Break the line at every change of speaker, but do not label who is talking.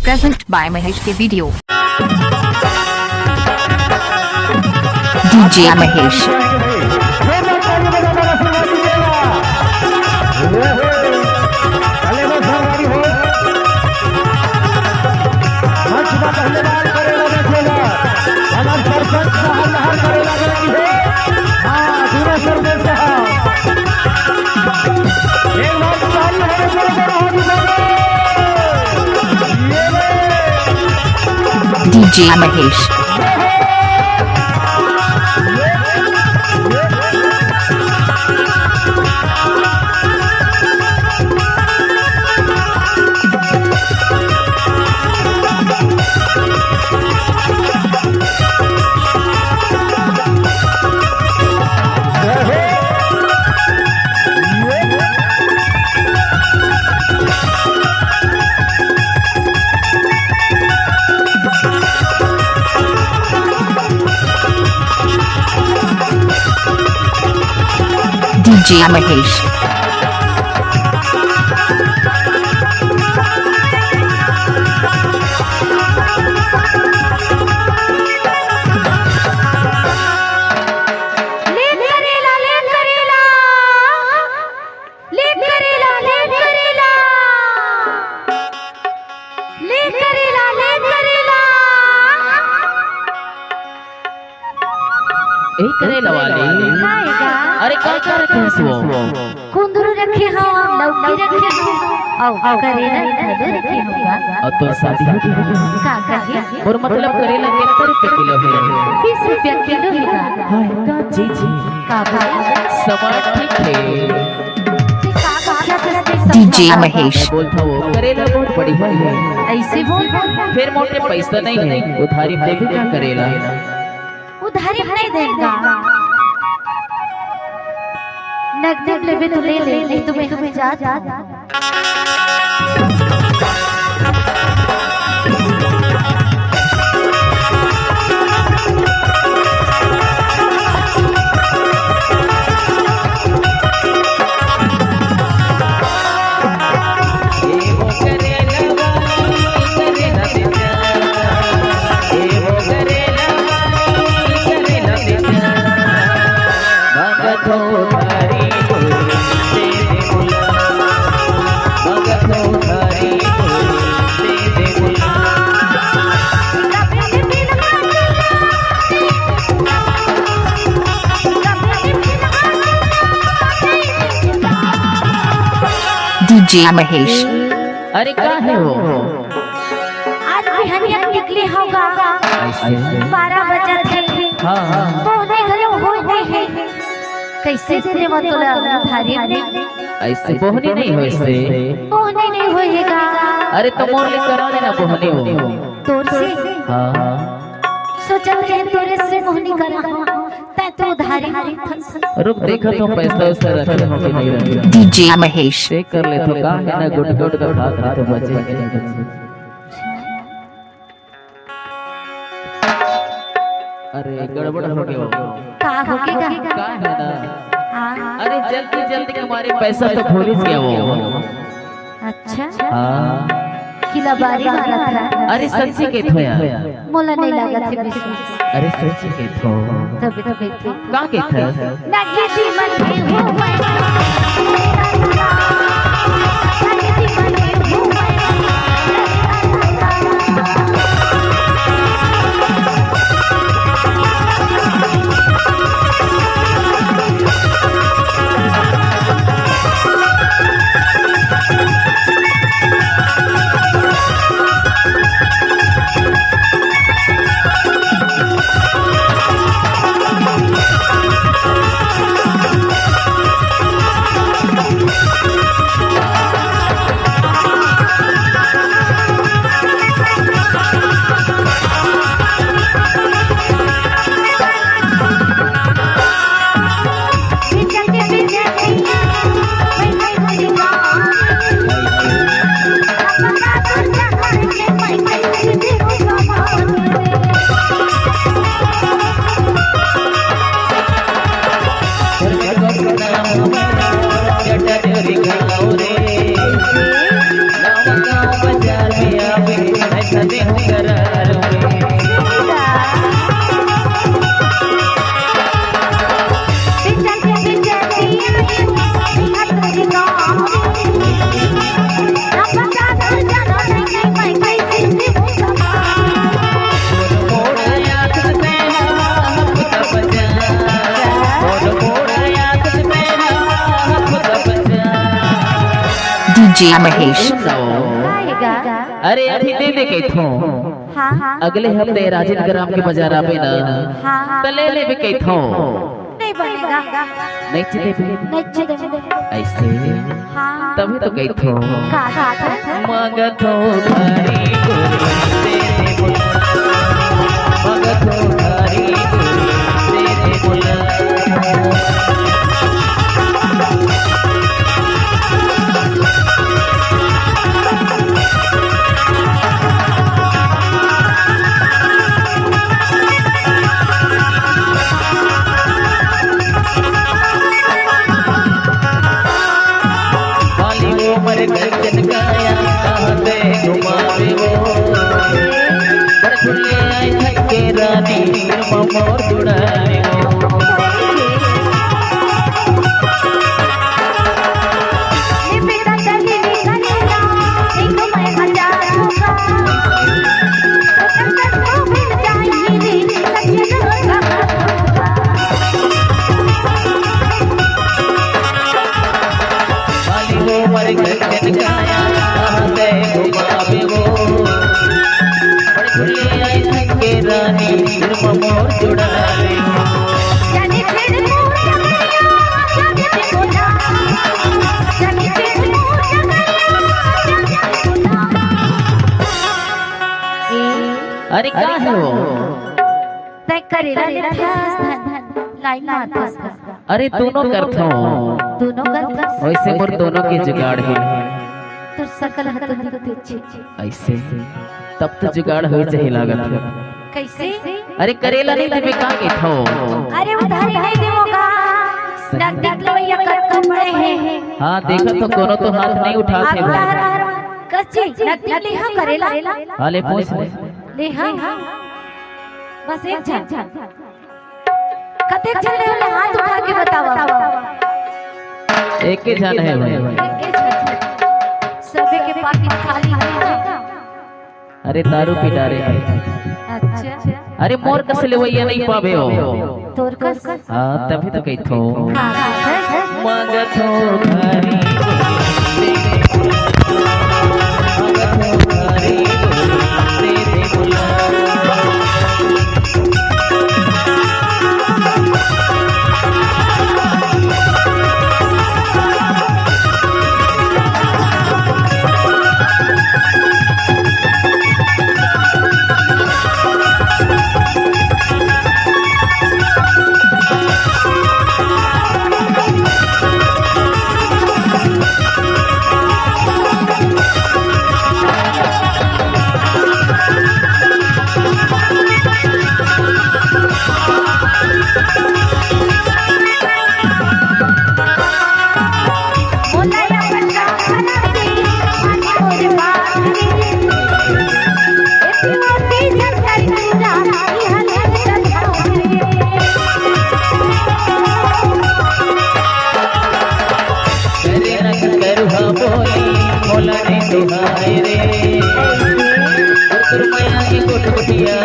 Present by Mahesh के video. DJ Mahesh। DJ Mahesh। DJ Mahesh।
करेला वाली अरे क्या कर रखे हैं वो
कुंदरू रखे हो लौकी रखे हो और करेला खदे रखे होगा
और तो शादी हो गई
का कहे
और मतलब करेला कितने रुपए किलो है
20 रुपया किलो है
हां का जी
का भाई
समाज ठीक है
DJ Mahesh।
बोलता वो करेला बहुत बड़ी है
ऐसे बोल
फिर मोटे पैसा नहीं है उधारी दे भी क्या करेला
उधारी नहीं देगा नगद लेबे तो ले ले नहीं तो मैं हमें जा
DJ Mahesh।
अरे क्या है वो
आज बिहनिया निकली होगा 12 बजे थे
हां
पौने घरे होते हैं कैसे देने मतलब उधारी में
ऐसे बोहनी नहीं हो इससे
पौने नहीं होएगा
अरे तो मोर ले करा देना बोहनी हो
तोर से
हां
सोचत रहे तोरे से मोहनी करा तै तो उधारी
रुक देखा तो पैसा उस रखे हो कि नहीं रखे
DJ Mahesh।
चेक कर ले तो का है ना गुट गुट का खा तो बचे अरे गड़बड़ हो गया
का होगेगा
का है ना
हां
अरे जल्दी जल्दी हमारे पैसा तो भूल ही गया वो
अच्छा
हां
किला बारी मारा था
अरे सच्ची के थो यार
मोला नहीं लगा थे विश्वास
अरे सच्ची के थो
तब तो कहते
का के था
लगे थी मन में हो मैं
DJ Mahesh.
गाएगा
अरे अभी दे दे के थो
हाँ हाँ
अगले हफ्ते राजेंद्र ग्राम के बाजार आवे ना
हाँ
तो ले ले के थो
नहीं बनेगा
नहीं दे ऐसे
हाँ
तभी तो कही थो
का
मगथो धारी दे दे बोला मगथो धारी दे दे बोला मर गजन गाया कहते घुमावे वो पर खुले आई थके रानी मोर जुड़ावे वो
ये बेटा चली करेगा एक मैं हजार होगा तो मिल जाएगी सजन
मर गजन गाया कहते घुमावे वो पर खुले आई थके रानी मोर जुड़ावे वो
जाने फिर मोर जगैया जाने बोला जाने फिर मोर जगैया
अरे क्या है वो
तय करेला लाइन मारतस
अरे दोनों करथो
दोनों करतस
वैसे मोर दोनों के जुगाड़ है
तो सकल हत दिखते छे
ऐसे तब तो जुगाड़ हो चाहिए लागत है
कैसे
अरे करेला नहीं तुम्हें कहाँ के थो
अरे उधार नहीं देवोगा नक देख लो ये कट पड़े हैं
हाँ देखा तो कोनो तो हाथ नहीं उठाते भाई
कच्ची नक ले हाँ करेला
हाले पूछ ले
हाँ बस एक झन कतेक झन ले हाथ उठा के बताओ
एक के जान है भाई
सभी के पाकिट खाली है
अरे दारू पी डारे
अच्छा
अरे मोर कस ले वही नहीं पावे हो
तोर कस
हाँ तभी तो कही थो
हाँ
मगथो धारी मगथो धारी दे दे बोला बोला नहीं दुहाई रे माया की कोट कोटिया